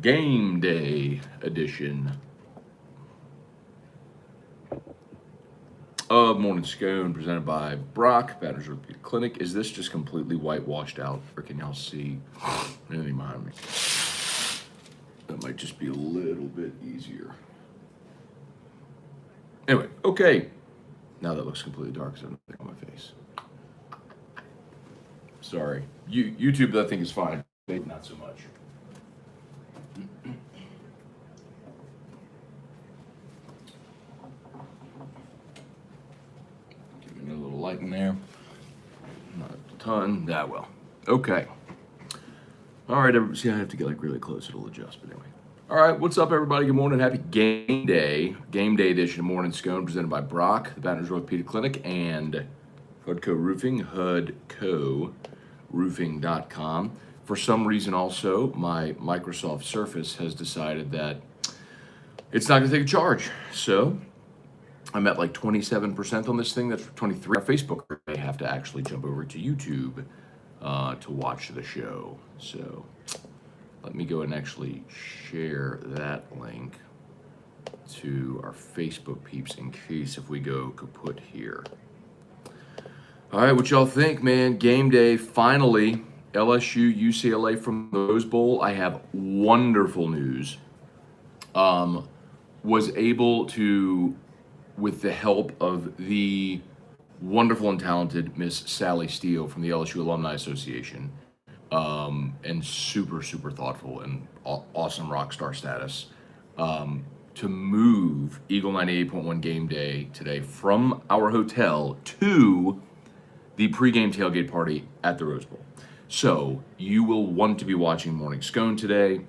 game day edition of Morning Scone presented by Brock, Batters Orthopedic Clinic. Is this just completely whitewashed out, or can y'all see anything behind me? That might just be a little bit easier. Anyway, okay. Now that looks completely dark because I have nothing on my face. Sorry. YouTube, I think, is fine. Not so much. Give me a little light in there. Not a ton. That well. Okay. All right, everybody. See, I have to get like really close. It'll adjust, but anyway. All right, what's up, everybody? Good morning. Happy game day edition of Morning Scone presented by Brock, the Batters Orthopedic Clinic, and Hudco Roofing, hudcoroofing.com. For some reason, also, my Microsoft Surface has decided that it's not going to take a charge. So I'm at like 27% on this thing. That's 23. Our Facebook may have to actually jump over to YouTube to watch the show. So let me go and actually share that link to our Facebook peeps in case if we go kaput here. All right, what y'all think, man? Game day, finally. LSU, UCLA from the Rose Bowl. I have wonderful news. Was able to, with the help of the wonderful and talented Miss Sally Steele from the LSU Alumni Association, and super thoughtful and awesome rock star status, to move Eagle 98.1 game day today from our hotel to the pregame tailgate party at the Rose Bowl. So you will want to be watching Morning Scone today.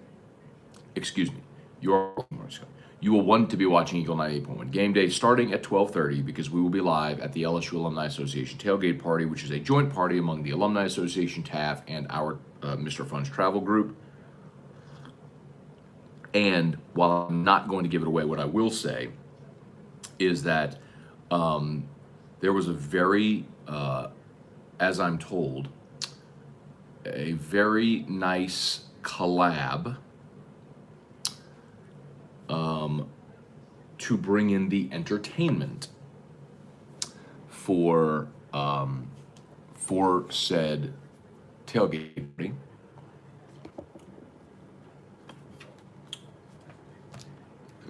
Excuse me, you are watching Morning Scone. You will want to be watching Eagle 98.1 game day starting at 12:30 because we will be live at the LSU Alumni Association tailgate party, which is a joint party among the Alumni Association, TAF, and our Mr. Fun's travel group. And while I'm not going to give it away, what I will say is that there was a very, as I'm told, a very nice collab to bring in the entertainment for said tailgate party.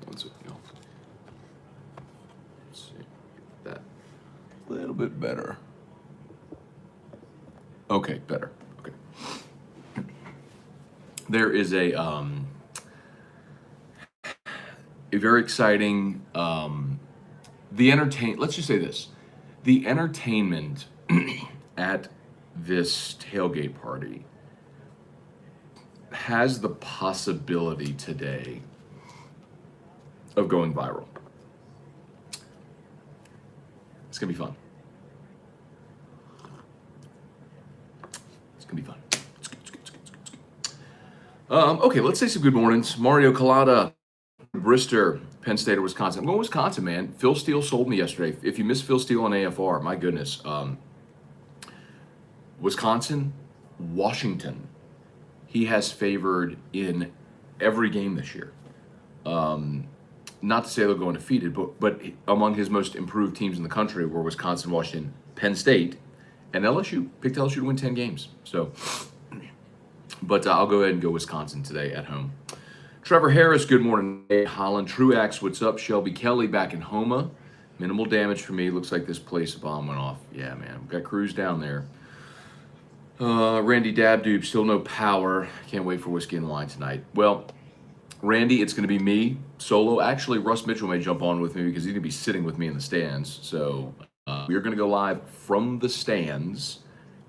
Let's see that a little bit better. Okay, better. Okay. There is a very exciting, let's just say this, the entertainment at this tailgate party has the possibility today of going viral. It's gonna be fun. It's gonna be fun. It's good. Okay, let's say some good mornings. Mario Collada, Brister, Penn State or Wisconsin. I'm going Wisconsin, man. Phil Steele sold me yesterday. If you missed Phil Steele on AFR, my goodness. Wisconsin, Washington. He has favored in every game this year. Not to say they'll go undefeated, but among his most improved teams in the country were Wisconsin, Washington, Penn State, and LSU. Picked LSU to win 10 games. So, but I'll go ahead and go Wisconsin today at home. Trevor Harris, good morning. Hey, Holland Truax, what's up? Shelby Kelly back in Homa. Minimal damage for me. Looks like this place a bomb went off. Yeah, man. We've got crews down there. Randy Dabdoob, still no power. Can't wait for whiskey and wine tonight. Well, Randy, it's going to be me solo. Actually, Russ Mitchell may jump on with me because he's going to be sitting with me in the stands. So we're going to go live from the stands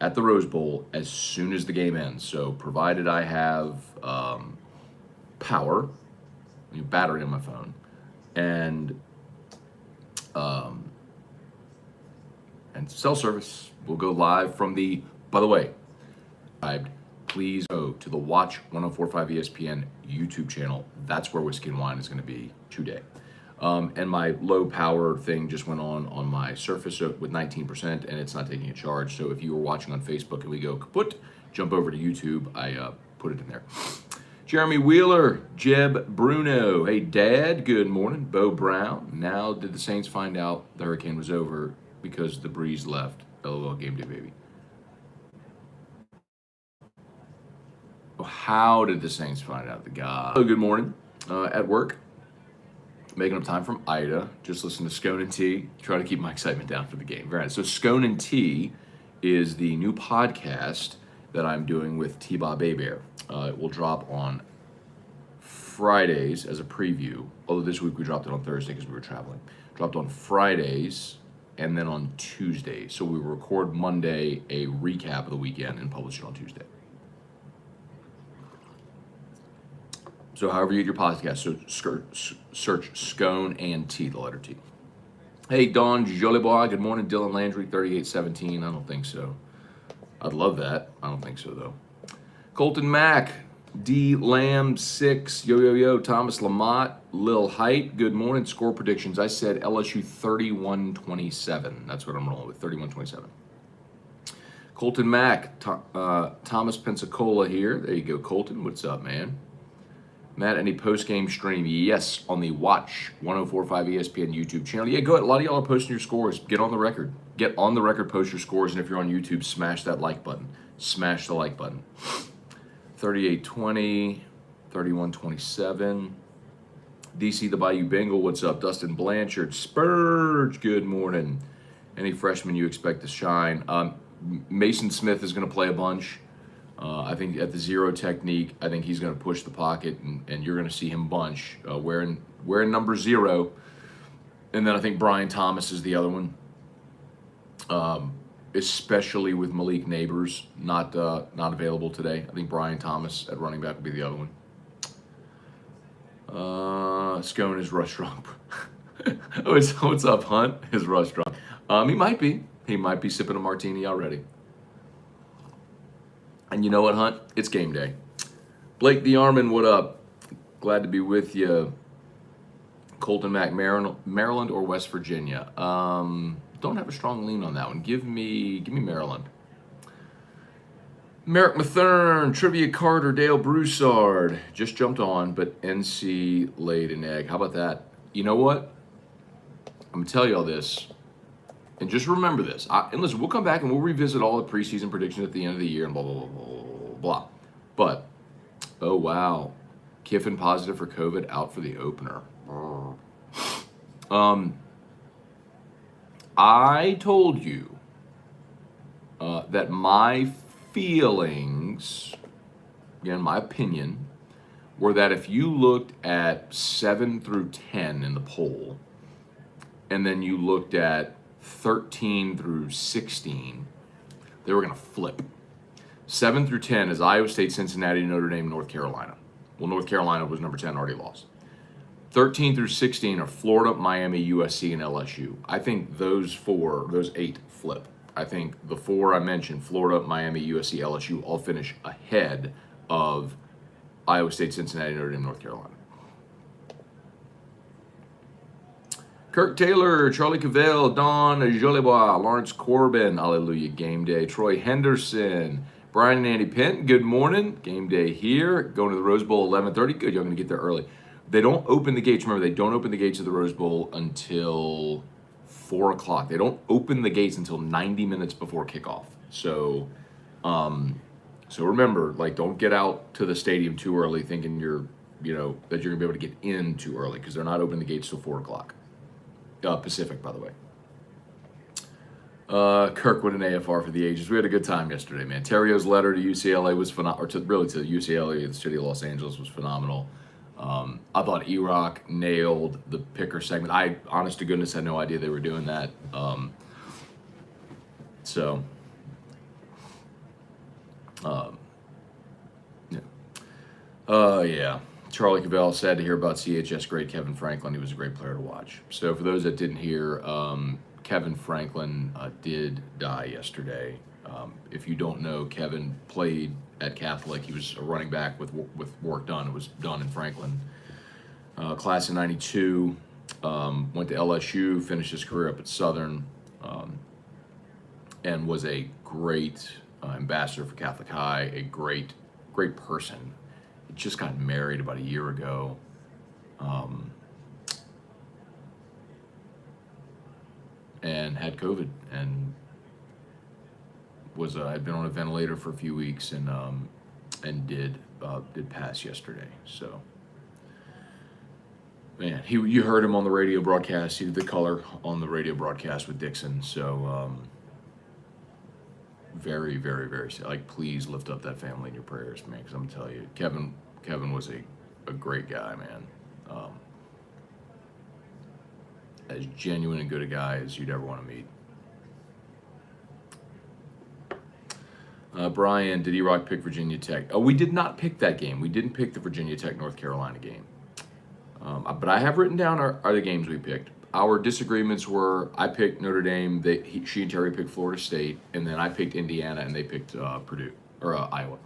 at the Rose Bowl as soon as the game ends. So provided I have power, battery on my phone, and cell service. We'll go live from the, by the way, please go to the Watch 104.5 ESPN YouTube channel. That's where Whiskey and Wine is going to be today. And my low power thing just went on my Surface with 19%, and it's not taking a charge. So if you were watching on Facebook and we go kaput, jump over to YouTube. I put it in there. Jeremy Wheeler, Jeb Bruno. Hey, Dad, good morning. Bo Brown. Now, did the Saints find out the hurricane was over because the breeze left? LOL, game day, baby. How did the Saints find out? The guy. Oh, good morning. At work, making up time from Ida. Just listen to Scone and Tea. Try to keep my excitement down for the game. Very nice. So Scone and Tea is the new podcast that I'm doing with T-Bob Abear. It will drop on Fridays as a preview. Although this week we dropped it on Thursday because we were traveling. Dropped on Fridays and then on Tuesday. So we record Monday a recap of the weekend and publish it on Tuesday. So however you get your podcast, so search Scone and T, the letter T. Hey, Don Jolibois, good morning. Dylan Landry, 3817. I don't think so. I'd love that. I don't think so, though. Colton Mack, D Lamb 6, yo. Thomas Lamont, Lil Height, good morning. Score predictions. I said LSU 31-27. That's what I'm rolling with, 31-27. Colton Mack, Thomas Pensacola here. There you go, Colton. What's up, man? Matt, any post-game stream? Yes, on the Watch 104.5 ESPN YouTube channel. Yeah, go ahead. A lot of y'all are posting your scores. Get on the record. Get on the record, post your scores, and if you're on YouTube, smash that like button. Smash the like button. 38-20, 31-27. DC the Bayou Bengal, what's up? Dustin Blanchard, Spurge, good morning. Any freshmen you expect to shine? Mason Smith is going to play a bunch. I think at the zero technique, I think he's going to push the pocket, and you're going to see him bunch wearing number 0. And then I think Brian Thomas is the other one, especially with Malik Neighbors not available today. I think Brian Thomas at running back would be the other one. Scone is rush drunk. What's up, Hunt? Is rush drunk? He might be. He might be sipping a martini already. And you know what, Hunt? It's game day. Blake DeArmond, what up? Glad to be with you. Colton Mack, Maryland or West Virginia? Don't have a strong lean on that one. Give me Maryland. Merrick Mathern, Trivia Carter, Dale Broussard. Just jumped on, but NC laid an egg. How about that? You know what? I'm going to tell you all this. And just remember this. And listen, we'll come back and we'll revisit all the preseason predictions at the end of the year and blah, blah, blah, blah, blah. But, oh, wow. Kiffin positive for COVID, out for the opener. I told you that my feelings, again, my opinion, were that if you looked at 7 through 10 in the poll, and then you looked at 13 through 16, they were going to flip. 7 through 10 is Iowa State, Cincinnati, Notre Dame, North Carolina. Well, North Carolina was number 10, already lost. 13 through 16 are Florida, Miami, USC, and LSU. I think those 8 flip. I think the 4 I mentioned, Florida, Miami, USC, LSU, all finish ahead of Iowa State, Cincinnati, Notre Dame, North Carolina. Kirk Taylor, Charlie Cavell, Don Jolibois, Lawrence Corbin, hallelujah, game day. Troy Henderson, Brian and Andy Pent, good morning. Game day here. Going to the Rose Bowl 11:30. Good, you're going to get there early. They don't open the gates. Remember, they don't open the gates of the Rose Bowl until 4 o'clock. They don't open the gates until 90 minutes before kickoff. So remember, don't get out to the stadium too early thinking that you're going to be able to get in too early, because they're not opening the gates till 4 o'clock. Pacific, by the way. Kirkwood and AFR for the ages. We had a good time yesterday, man. Terrio's letter to UCLA was phenomenal, or to UCLA, the city of Los Angeles, was phenomenal. I thought E-Rock nailed the picker segment. I, honest to goodness, had no idea they were doing that. Yeah. Charlie Cavell, sad to hear about CHS great Kevin Franklin. He was a great player to watch. So for those that didn't hear, Kevin Franklin did die yesterday. If you don't know, Kevin played at Catholic. He was a running back with work done. It was done in Franklin. Class of 92, went to LSU, finished his career up at Southern, and was a great ambassador for Catholic High, a great person. just got married about a year ago. And had COVID and I'd been on a ventilator for a few weeks and did pass yesterday. So, man, you heard him on the radio broadcast. He did the color on the radio broadcast with Dixon. So, very, very, very sad. Like, please lift up that family in your prayers, man. Because I'm telling you, Kevin was a great guy, man. As genuine and good a guy as you'd ever want to meet. Brian, did E-Rock pick Virginia Tech? Oh, we did not pick that game. We didn't pick the Virginia Tech North Carolina game. But I have written down are the games we picked. Our disagreements were I picked Notre Dame, she and Terry picked Florida State, and then I picked Indiana and they picked Purdue or Iowa.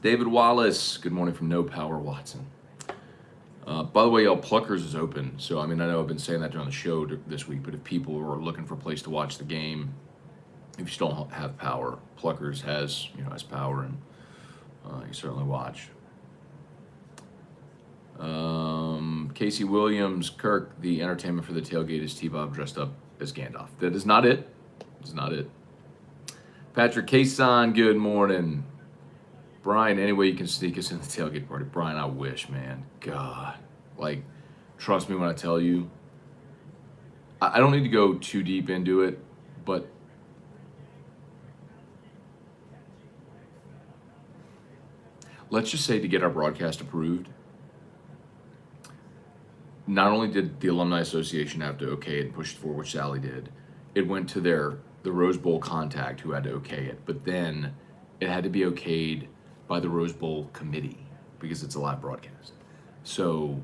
David Wallace, good morning from No Power Watson. By the way, y'all, Pluckers is open. So, I mean, I know I've been saying that during the show this week, but if people are looking for a place to watch the game, if you still don't have power, Pluckers has power, and you certainly watch. Casey Williams, Kirk, the entertainment for the tailgate is T-Bob dressed up as Gandalf. That is not it. It's not it. Patrick Kason, good morning. Brian, any way you can sneak us in the tailgate party? Brian, I wish, man. God. Like, trust me when I tell you. I don't need to go too deep into it, but let's just say to get our broadcast approved, not only did the Alumni Association have to okay it and push it forward, which Sally did, it went to the Rose Bowl contact who had to okay it, but then it had to be okayed by the Rose Bowl committee because it's a live broadcast. So,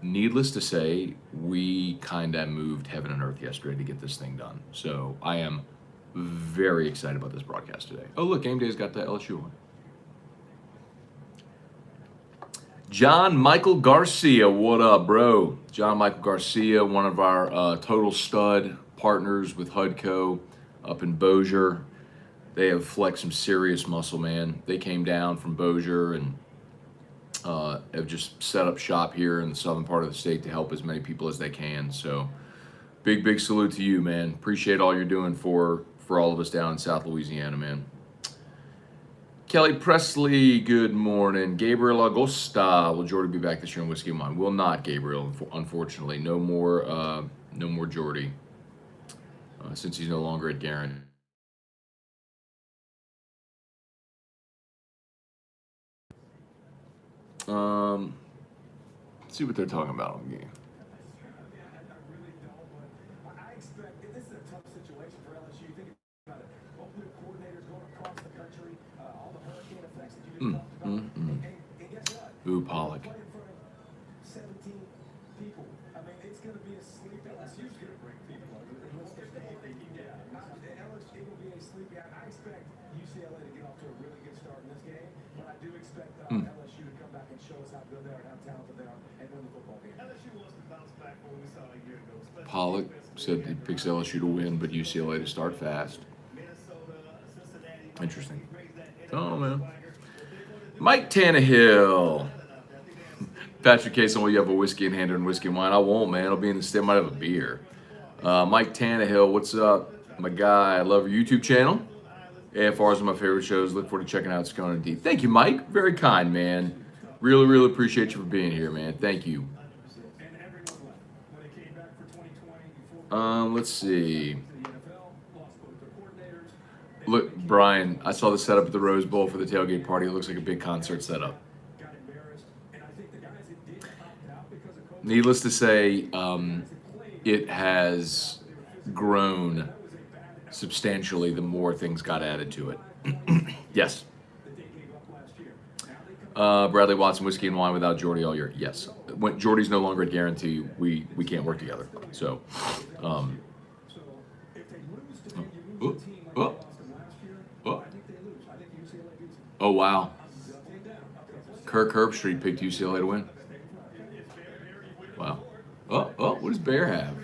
needless to say, we kind of moved heaven and earth yesterday to get this thing done. So, I am very excited about this broadcast today. Oh, look, Game Day's got the LSU one. John Michael Garcia, what up, bro? John Michael Garcia, one of our total stud partners with HUDCO up in Bossier. They have flexed some serious muscle, man. They came down from Bossier and have just set up shop here in the southern part of the state to help as many people as they can. So big salute to you, man. Appreciate all you're doing for all of us down in South Louisiana, man. Kelly Presley, good morning. Gabriel Agosta, will Jordy be back this year in Whiskey and Wine? Will not, Gabriel, unfortunately. No more Jordy, since he's no longer at Garin. Let's see what they're talking about on the game. I expect this is a tough situation for LSU. Think about it. Multiple coordinators going across the country, all the hurricane effects that you just talked about. And guess what? Ooh, Pollock. Play in front of 17 people. I mean, it's going to be a sleep. LSU's going to bring people. LSU will be a sleepy. I expect UCLA to get off to a really good start in this game, but I do expect LSU to come back and show us how good they are, how talented they are, and win the football game. LSU wants to bounce back from what we saw a year ago. Pollock said he picks LSU to win, but UCLA to start fast. Interesting. Oh, man. Mike Tannehill. Patrick Cason, will you have a whiskey in hand and whiskey and wine? I won't, man. I'll be in the stem. I might have a beer. Mike Tannehill, what's up? My guy, I love your YouTube channel. AFR is one of my favorite shows. Look forward to checking out Scone and D. Thank you, Mike. Very kind, man. Really appreciate you for being here, man. Thank you. Let's see. Look, Brian, I saw the setup at the Rose Bowl for the tailgate party. It looks like a big concert setup. Needless to say, it has grown substantially the more things got added to it. Yes. Bradley Watson, whiskey and wine without Jordy all year. Yes. When Jordy's no longer a guarantee, we can't work together. So, oh wow. Kirk Herbstreit picked UCLA to win. Wow. What does Bear have?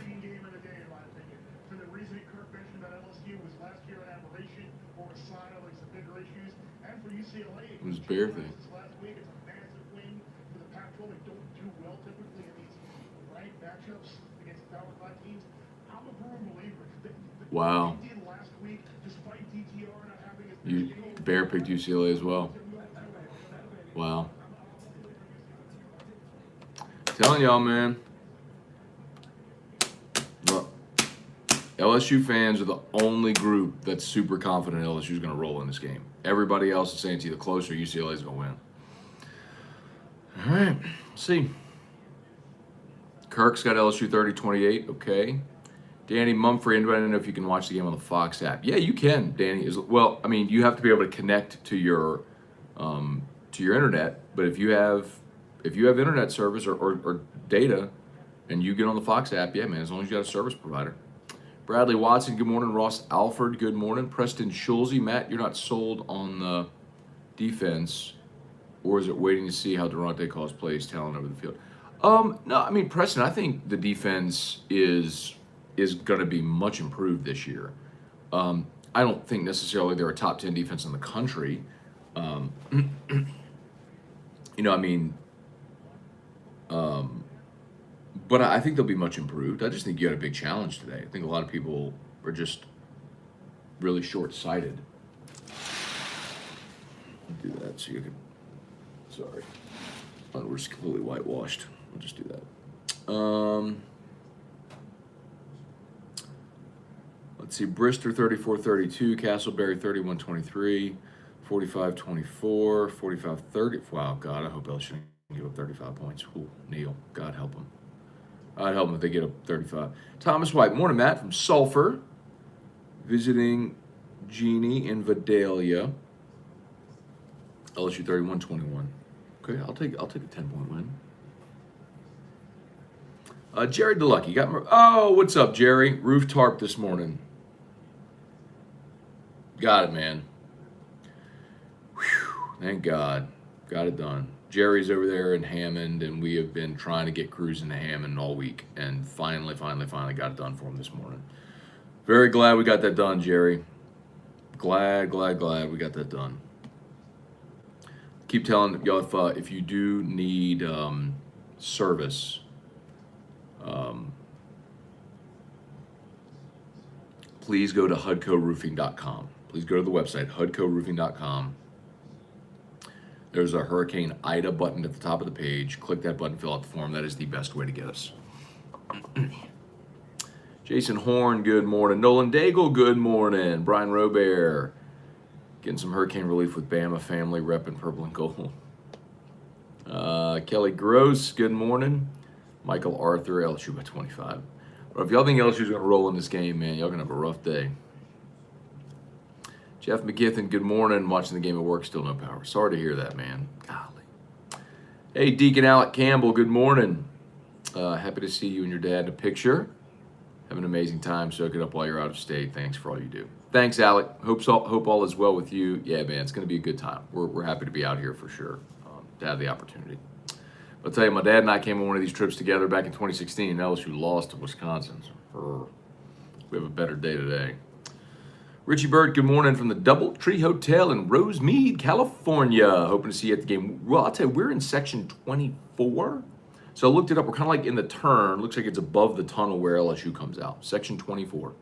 It was Bear thing. Last week, it's a massive win for the Pac-12. They don't do well typically in these ranked matchups against Power 5 teams. I'm a firm believer. Wow. They did last week, despite DTR not having as You Bear picked UCLA as well. Wow. Telling y'all, man. Look, LSU fans are the only group that's super confident LSU is going to roll in this game. Everybody else is saying it's either close or UCLA is going to win. All right, let's see. Kirk's got LSU 30-28. Okay. Danny Mumfrey, anybody know if you can watch the game on the Fox app? Yeah, you can, Danny. Well, I mean, you have to be able to connect to your internet. But if you have internet service or data, and you get on the Fox app, yeah, man, as long as you got a service provider. Bradley Watson, good morning. Ross Alford, good morning. Preston Schulze, Matt, you're not sold on the defense, or is it waiting to see how Durante calls plays, talent over the field? No, I mean, Preston, I think the defense is going to be much improved this year. I don't think necessarily they're a top 10 defense in the country. But I think they'll be much improved. I just think you had a big challenge today. I think a lot of people are just really short-sighted. I'll do that so you can. Sorry. Oh, we're just completely whitewashed. We'll just do that. Let's see. Brister 34-32, Castleberry 31-23, 45-24, 45-30. Wow, God, I hope LSU can give up 35 points. Ooh, Neil, God help them. I'd help them if they get up 35. Thomas White, morning, Matt from Sulphur, visiting Jeannie in Vidalia. LSU 31-21. Okay, I'll take a 10-point win. Jerry DeLucky got. Oh, what's up, Jerry? Roof tarp this morning. Got it, man. Whew, thank God, got it done. Jerry's over there in Hammond, and we have been trying to get crews into Hammond all week, and finally got it done for him this morning. Very glad we got that done, Jerry. Glad we got that done. Keep telling y'all if you do need service, please go to hudcoroofing.com. Please go to the website, hudcoroofing.com. There's a Hurricane Ida button at the top of the page. Click that button, fill out the form. That is the best way to get us. Jason Horn, good morning. Nolan Daigle, good morning. Brian Robert, getting some hurricane relief with Bama family, repping purple and gold. Kelly Gross, good morning. Michael Arthur, LSU by 25. But if y'all think LSU's going to roll in this game, man, y'all going to have a rough day. Jeff McGithin, good morning. Watching the game at work, still no power. Sorry to hear that, man. Golly. Hey, Deacon Alec Campbell, good morning. Happy to see you and your dad in a picture. Have an amazing time. Soak it up while you're out of state. Thanks for all you do. Thanks, Alec. Hope all is well with you. Yeah, man, it's going to be a good time. We're happy to be out here for sure, to have the opportunity. I'll tell you, my dad and I came on one of these trips together back in 2016. LSU lost to Wisconsin. So we have a better day today. Richie Bird, good morning from the Doubletree Hotel in Rosemead, California. Hoping to see you at the game. Well, I'll tell you, we're in section 24. So I looked it up. We're kind of like in the turn. Looks like it's above the tunnel where LSU comes out. Section 24.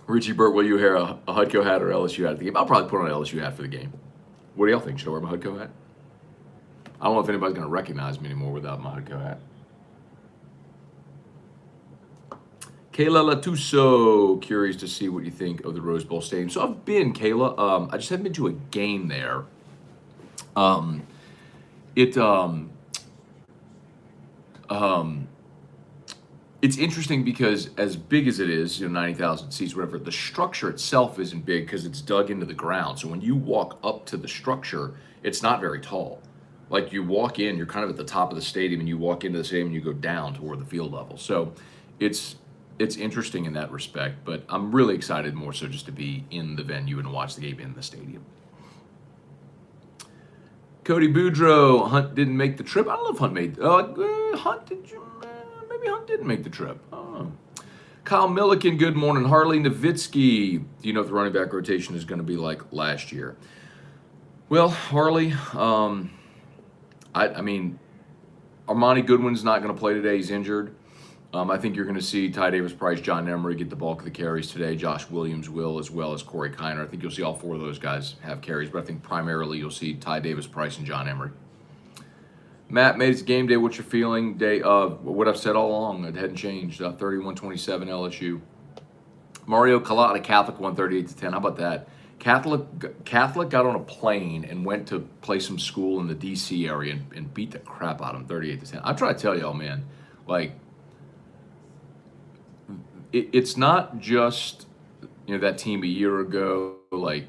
Richie Bird, will you wear a Hudco hat or LSU hat at the game? I'll probably put on an LSU hat for the game. What do y'all think? Should I wear my Hudco hat? I don't know if anybody's going to recognize me anymore without my Hudco hat. Kayla Latuso, curious to see what you think of the Rose Bowl Stadium. So I've been, Kayla. I just haven't been to a game there. It's interesting because as big as it is, 90,000 seats, whatever, the structure itself isn't big because it's dug into the ground. So when you walk up to the structure, it's not very tall. Like you walk in, you're kind of at the top of the stadium, and you walk into the stadium and you go down toward the field level. So it's interesting in that respect, but I'm really excited more so just to be in the venue and watch the game in the stadium. Cody Boudreaux, Hunt didn't make the trip. I don't know if Hunt made. Hunt did you? Maybe Hunt didn't make the trip. I don't know. Kyle Milliken, good morning. Harley Nowitzki, do you know if the running back rotation is going to be like last year? Well, Harley, I mean, Armani Goodwin's not going to play today. He's injured. I think you're going to see Ty Davis-Price, John Emery get the bulk of the carries today. Josh Williams will, as well as Corey Kiner. I think you'll see all four of those guys have carries, but I think primarily you'll see Ty Davis-Price and John Emery. Matt, made it game day. What's your feeling? What I've said all along, it hadn't changed. 31-27 LSU. Mario Kalata, Catholic, 138-10. How about that? Catholic got on a plane and went to play some school in the D.C. area and beat the crap out of them, 38-10. I'm trying to tell y'all, man, like, it's not just, that team a year ago. Like,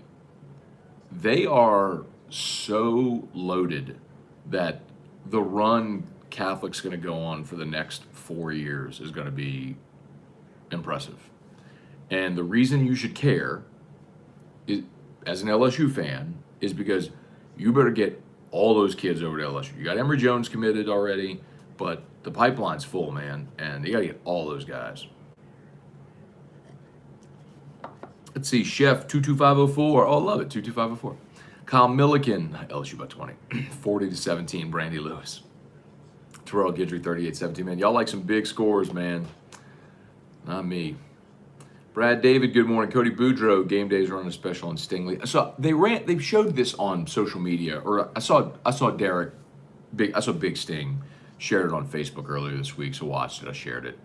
they are so loaded that the run Catholic's going to go on for the next 4 years is going to be impressive. And the reason you should care is, as an LSU fan, is because you better get all those kids over to LSU. You got Emory Jones committed already, but the pipeline's full, man, and you got to get all those guys. Let's see, Chef 22504. Oh, I love it, 22504. Kyle Milliken, LSU by 20. 40-17, Brandy Lewis. Terrell Guidry, 38-17. Man, y'all like some big scores, man. Not me. Brad David, good morning. Cody Boudreaux, game days running a special on Stingley. So they showed this on social media, or I saw Derek, I saw Big Sting shared it on Facebook earlier this week, so watched it. I shared it.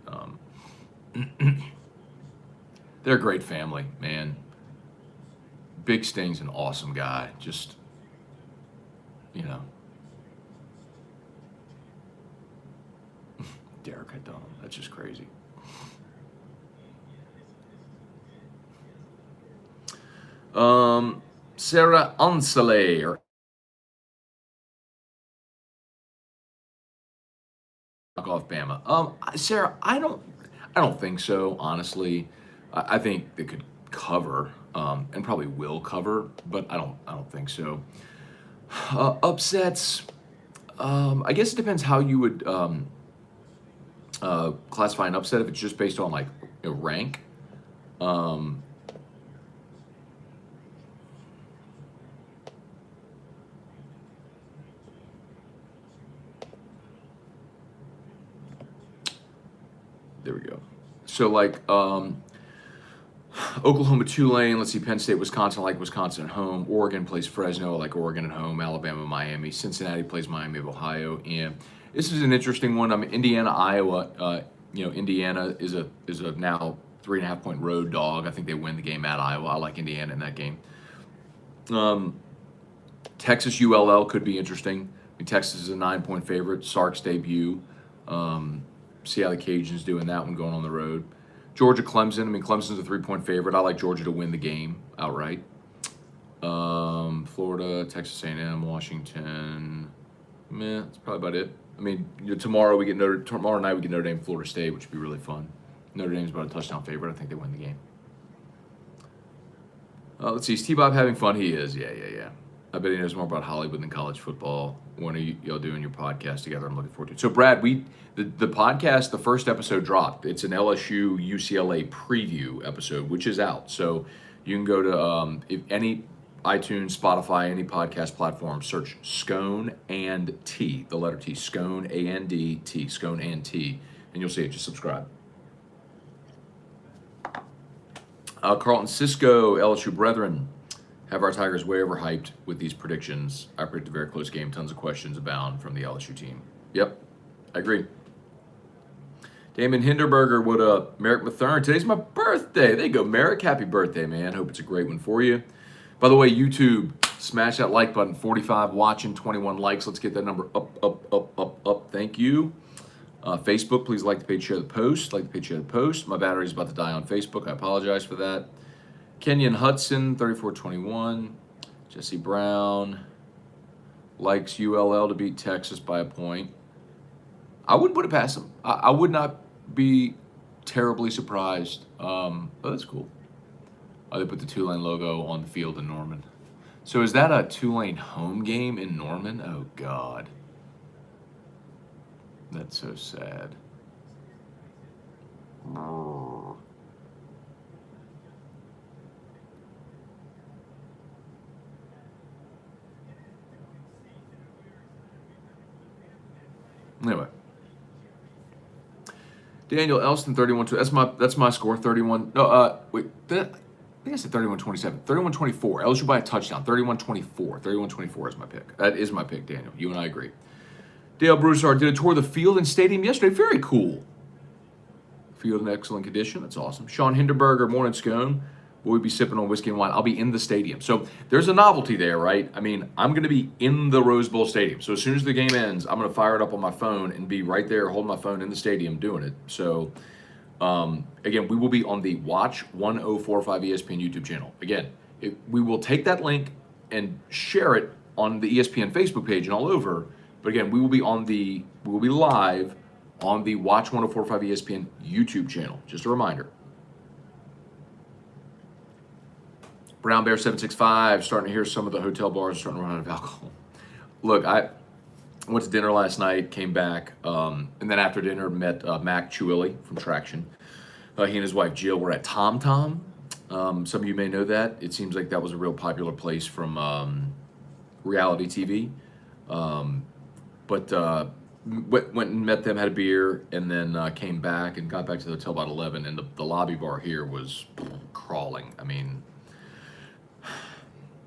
They're a great family, man. Big Sting's an awesome guy. Just, Derek, I don't. That's just crazy. Sarah Ansale or off Bama. Sarah, I don't think so. Honestly, I think they could cover, and probably will cover, but I don't think so. Upsets. I guess it depends how you would classify an upset. If it's just based on like rank. There we go. So like Oklahoma, Tulane, let's see, Penn State, Wisconsin, I like Wisconsin at home. Oregon plays Fresno, I like Oregon at home. Alabama, Miami. Cincinnati plays Miami of Ohio. And this is an interesting one. I mean, Indiana, Iowa. Indiana is a now 3.5 point road dog. I think they win the game at Iowa. I like Indiana in that game. Texas, ULL could be interesting. I mean, Texas is a 9-point favorite. Sark's debut. See how the Cajuns do in that one going on the road. Georgia, Clemson. I mean, Clemson's a 3-point favorite. I like Georgia to win the game outright. Florida, Texas A&M, Washington. That's probably about it. I mean, tomorrow night we get Notre Dame, Florida State, which would be really fun. Notre Dame's about a touchdown favorite. I think they win the game. Let's see. Is T-Bob having fun? He is. Yeah. I bet he knows more about Hollywood than college football. When are y'all doing your podcast together? I'm looking forward to it. So, Brad, the podcast, the first episode dropped. It's an LSU UCLA preview episode, which is out. So you can go to if any iTunes, Spotify, any podcast platform, search Scone and T, the letter T, Scone A-N-D-T, Scone and T, and you'll see it. Just subscribe. Carlton Cisco, LSU Brethren. Have our Tigers way overhyped with these predictions. I predict a very close game. Tons of questions abound from the LSU team. Yep, I agree. Damon Hinderberger, what up? Merrick Mathern, today's my birthday. There you go, Merrick. Happy birthday, man. Hope it's a great one for you. By the way, YouTube, smash that like button. 45 watching, 21 likes. Let's get that number up. Thank you. Facebook, please like the page, share the post. Like the page, share the post. My battery's about to die on Facebook. I apologize for that. Kenyon Hudson, 34-21. Jesse Brown likes ULL to beat Texas by a point. I wouldn't put it past them. I would not be terribly surprised. That's cool. They put the Tulane logo on the field in Norman. So is that a Tulane home game in Norman? Oh, God. That's so sad. Anyway. Daniel Elston, 31. That's my score. 31. No, wait. I think I said 31-27. 31-24. LSU by a touchdown. 31-24. 31-24 is my pick. That is my pick, Daniel. You and I agree. Dale Broussard did a tour of the field and stadium yesterday. Very cool. Field in excellent condition. That's awesome. Sean Hinderberger, morning Scone. Will we be sipping on whiskey and wine? I'll be in the stadium. So there's a novelty there, right? I mean, I'm going to be in the Rose Bowl Stadium. So as soon as the game ends, I'm going to fire it up on my phone and be right there holding my phone in the stadium doing it. So, again, we will be on the Watch 1045 ESPN YouTube channel. Again, we will take that link and share it on the ESPN Facebook page and all over. But again, we will be live on the Watch 1045 ESPN YouTube channel. Just a reminder. Brown Bear 765, starting to hear some of the hotel bars are starting to run out of alcohol. Look, I went to dinner last night, came back, and then after dinner met Mac Chiuili from Traction. He and his wife Jill were at Tom Tom. Some of you may know that. It seems like that was a real popular place from reality TV. But went and met them, had a beer, and then came back and got back to the hotel about 11, and the lobby bar here was crawling. I mean,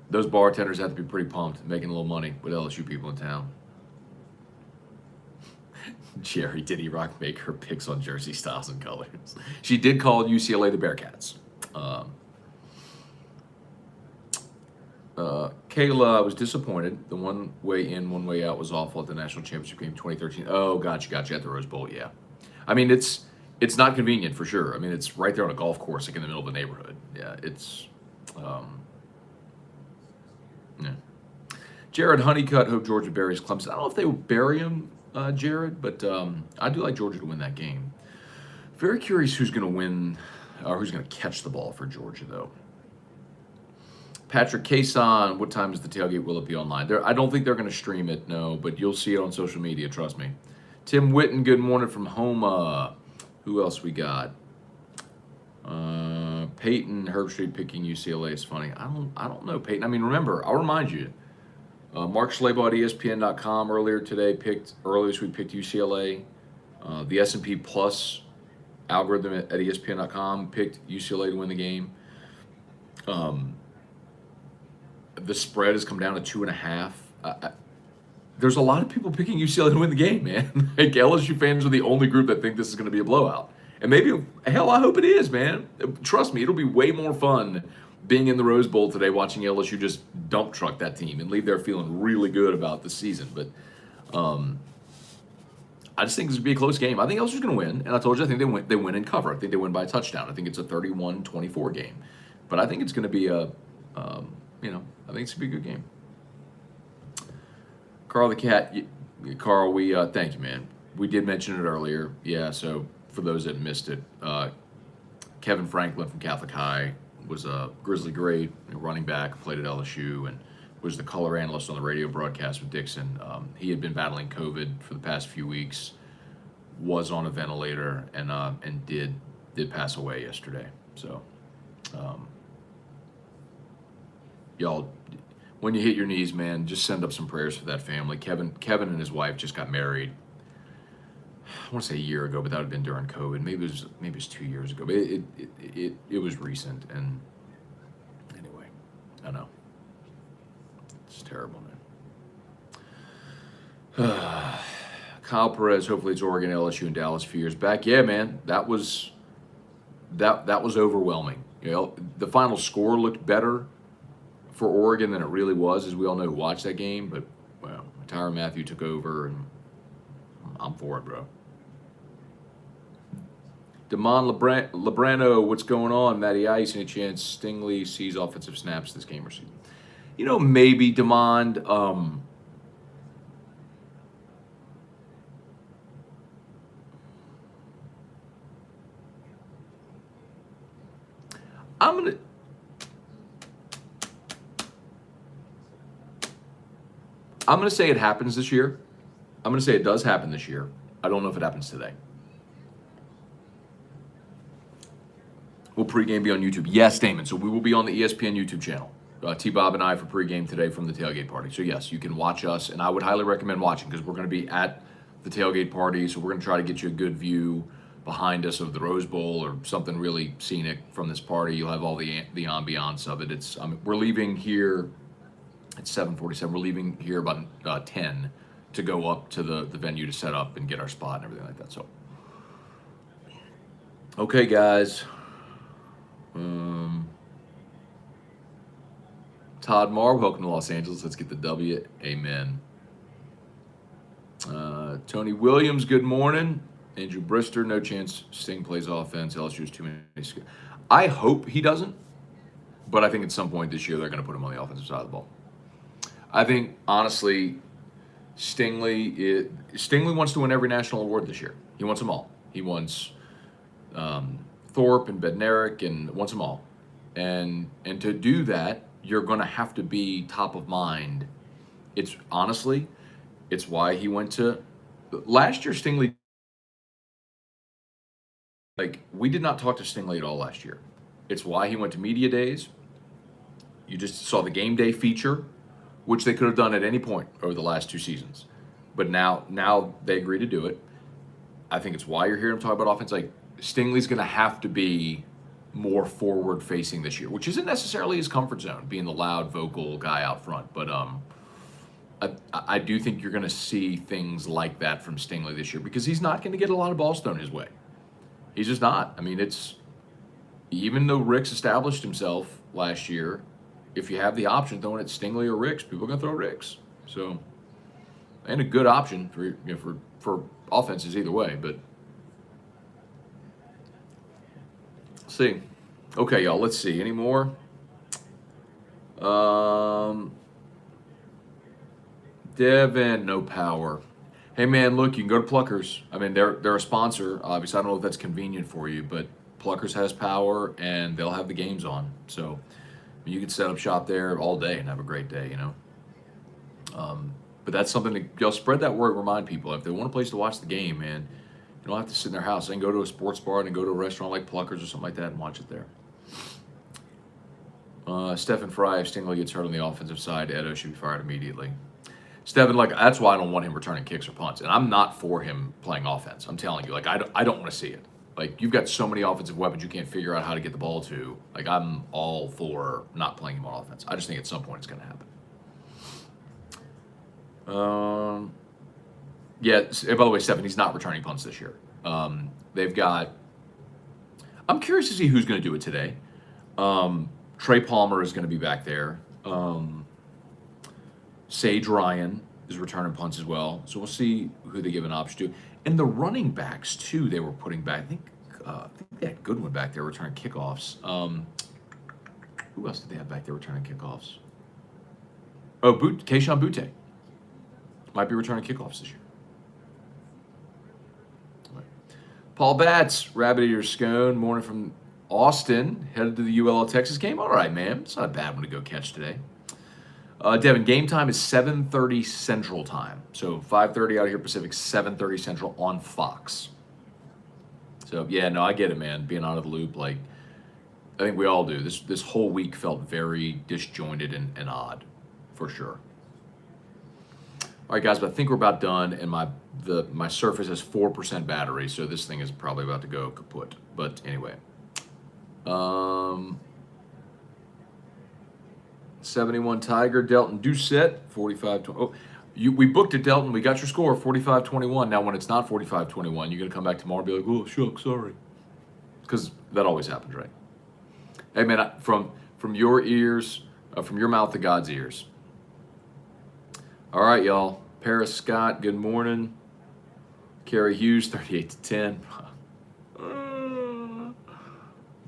those bartenders have to be pretty pumped, making a little money with LSU people in town. Jerry, Diddy Rock make her picks on jersey styles and colors. She did call UCLA the Bearcats. Kayla, I was disappointed. The one way in, one way out was awful at the national championship game 2013. Oh, gotcha, at the Rose Bowl, yeah. I mean, it's not convenient for sure. I mean, it's right there on a golf course, like in the middle of the neighborhood. Yeah, it's... Yeah. Jared Honeycutt, hope Georgia buries Clemson. I don't know if they will bury him, Jared, but I do like Georgia to win that game. Very curious who's going to win, or who's going to catch the ball for Georgia, though. Patrick Cason, what time is the tailgate? Will it be online? I don't think they're going to stream it, no, but you'll see it on social media, trust me. Tim Witten, good morning from Homa. Who else we got? Peyton Herbstreit picking UCLA is funny. I don't know, Peyton. I mean, remember, I'll remind you. Mark Schlabach at ESPN.com earlier this week picked UCLA. The S&P Plus algorithm at ESPN.com picked UCLA to win the game. The spread has come down to 2.5. There's a lot of people picking UCLA to win the game, man. Like, LSU fans are the only group that think this is going to be a blowout. And maybe, hell, I hope it is, man. Trust me, it'll be way more fun being in the Rose Bowl today, watching LSU just dump truck that team and leave there feeling really good about the season. But I just think this would be a close game. I think LSU's going to win, and I told you I think they win and cover. I think they win by a touchdown. I think it's a 31-24 game. But I think it's going to be I think it's going to be a good game. Carl the Cat, Carl, we thank you, man. We did mention it earlier. Yeah, so for those that missed it, Kevin Franklin from Catholic High was a Grizzly great running back, played at LSU, and was the color analyst on the radio broadcast with Dixon. He had been battling COVID for the past few weeks, was on a ventilator, and did pass away yesterday. So, y'all, when you hit your knees, man, just send up some prayers for that family. Kevin and his wife just got married. I want to say a year ago, but that would have been during COVID. Maybe it was 2 years ago. But it was recent. And anyway, I know it's terrible, man. Kyle Perez. Hopefully, it's Oregon, LSU, and Dallas a few years back. Yeah, man, that was overwhelming. You know, the final score looked better for Oregon than it really was, as we all know who watched that game. But well, Tyrann Mathieu took over, and I'm for it, bro. Damon Lebrano, what's going on? Matty Ice, any chance Stingley sees offensive snaps this game or season? You know, maybe, Damon. I'm gonna say it happens this year. I'm gonna say it does happen this year. I don't know if it happens today. Will pregame be on YouTube? Yes, Damon. So we will be on the ESPN YouTube channel. T-Bob and I for pregame today from the tailgate party. So yes, you can watch us, and I would highly recommend watching because we're going to be at the tailgate party. So we're going to try to get you a good view behind us of the Rose Bowl or something really scenic from this party. You'll have all the ambiance of it. We're leaving here at 7:47. We're leaving here about 10 to go up to the venue to set up and get our spot and everything like that. So, okay, guys. Todd Marr, welcome to Los Angeles. Let's get the W. Amen. Tony Williams, good morning. Andrew Brister, no chance Sting plays offense. LSU's too many. I hope he doesn't, but I think at some point this year they're going to put him on the offensive side of the ball. I think, honestly, Stingley wants to win every national award this year. He wants them all. He wants Thorpe and Bednarik and wants them all. And to do that, you're going to have to be top of mind. It's why he went to last year. Stingley, we did not talk to Stingley at all last year. It's why he went to media days. You just saw the game day feature, which they could have done at any point over the last 2 seasons. But now they agree to do it. I think it's why you're hearing him talk about offense. Stingley's going to have to be more forward-facing this year, which isn't necessarily his comfort zone, being the loud, vocal guy out front. But I do think you're going to see things like that from Stingley this year because he's not going to get a lot of balls thrown his way. He's just not. I mean, even though Ricks established himself last year, if you have the option throwing at Stingley or Ricks, people are going to throw Ricks. So, and a good option for offenses either way, but see. Okay, y'all, let's see. Any more? Devin, no power. Hey, man, look, you can go to Pluckers. I mean, they're a sponsor. Obviously, I don't know if that's convenient for you, but Pluckers has power, and they'll have the games on. So you can set up shop there all day and have a great day, But that's something to y'all spread that word, remind people. If they want a place to watch the game, man, you don't have to sit in their house. They can go to a sports bar and go to a restaurant like Pluckers or something like that and watch it there. Stephen Fry, if Stingley gets hurt on the offensive side, Edo should be fired immediately. Stephen, that's why I don't want him returning kicks or punts. And I'm not for him playing offense. I'm telling you, I don't want to see it. You've got so many offensive weapons you can't figure out how to get the ball to. I'm all for not playing him on offense. I just think at some point it's going to happen. Yeah, by the way, Stephen, he's not returning punts this year. They've got... I'm curious to see who's going to do it today. Trey Palmer is going to be back there. Sage Ryan is returning punts as well. So we'll see who they give an option to. And the running backs, too, they were putting back. I think they had Goodwin back there returning kickoffs. Who else did they have back there returning kickoffs? Oh, Keishon Butte might be returning kickoffs this year. Paul Batts, Rabbit Eater Scone, morning from Austin, headed to the ULL Texas game. All right, man. It's not a bad one to go catch today. Devin, game time is 7:30 Central Time. So 5:30 out here Pacific, 7:30 Central on Fox. So, yeah, no, I get it, man. Being out of the loop, I think we all do. This whole week felt very disjointed and odd, for sure. All right, guys, but I think we're about done, and my Surface has 4% battery, so this thing is probably about to go kaput. But anyway. 71 Tiger, Delton Doucette, 45-20. Oh, we booked it, Delton. We got your score, 45-21. Now, when it's not 45-21, you're going to come back tomorrow and be like, oh, shucks, sorry. Because that always happens, right? Hey, man, from your ears, from your mouth to God's ears. All right, y'all. Paris Scott, good morning. Kerry Hughes, 38-10.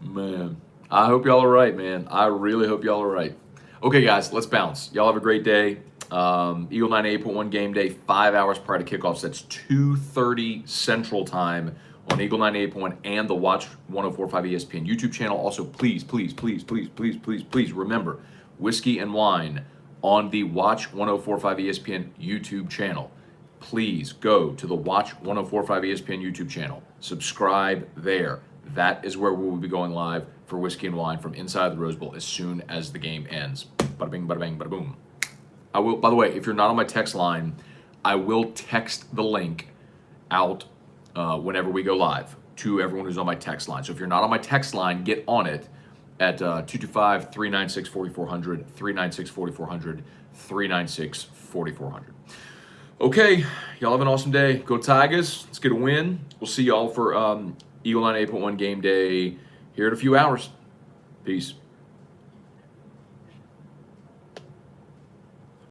Man, I hope y'all are right, man. I really hope y'all are right. Okay, guys, let's bounce. Y'all have a great day. Eagle 98.1 game day, 5 hours prior to kickoffs. That's 2:30 Central Time on Eagle 98.1 and the Watch 104.5 ESPN YouTube channel. Also, please remember, Whiskey and Wine on the Watch 104.5 ESPN YouTube channel. Please go to the Watch 104.5 ESPN YouTube channel. Subscribe there. That is where we will be going live for Whiskey and Wine from inside the Rose Bowl as soon as the game ends. Bada bing, bada bang, bada boom. I will, by the way, if you're not on my text line, I will text the link out whenever we go live to everyone who's on my text line. So if you're not on my text line, get on it at 225-396-4400, 396-4400, 396-4400. Okay, y'all have an awesome day. Go Tigers. Let's get a win. We'll see y'all for Eagle 98.1 game day here in a few hours. Peace.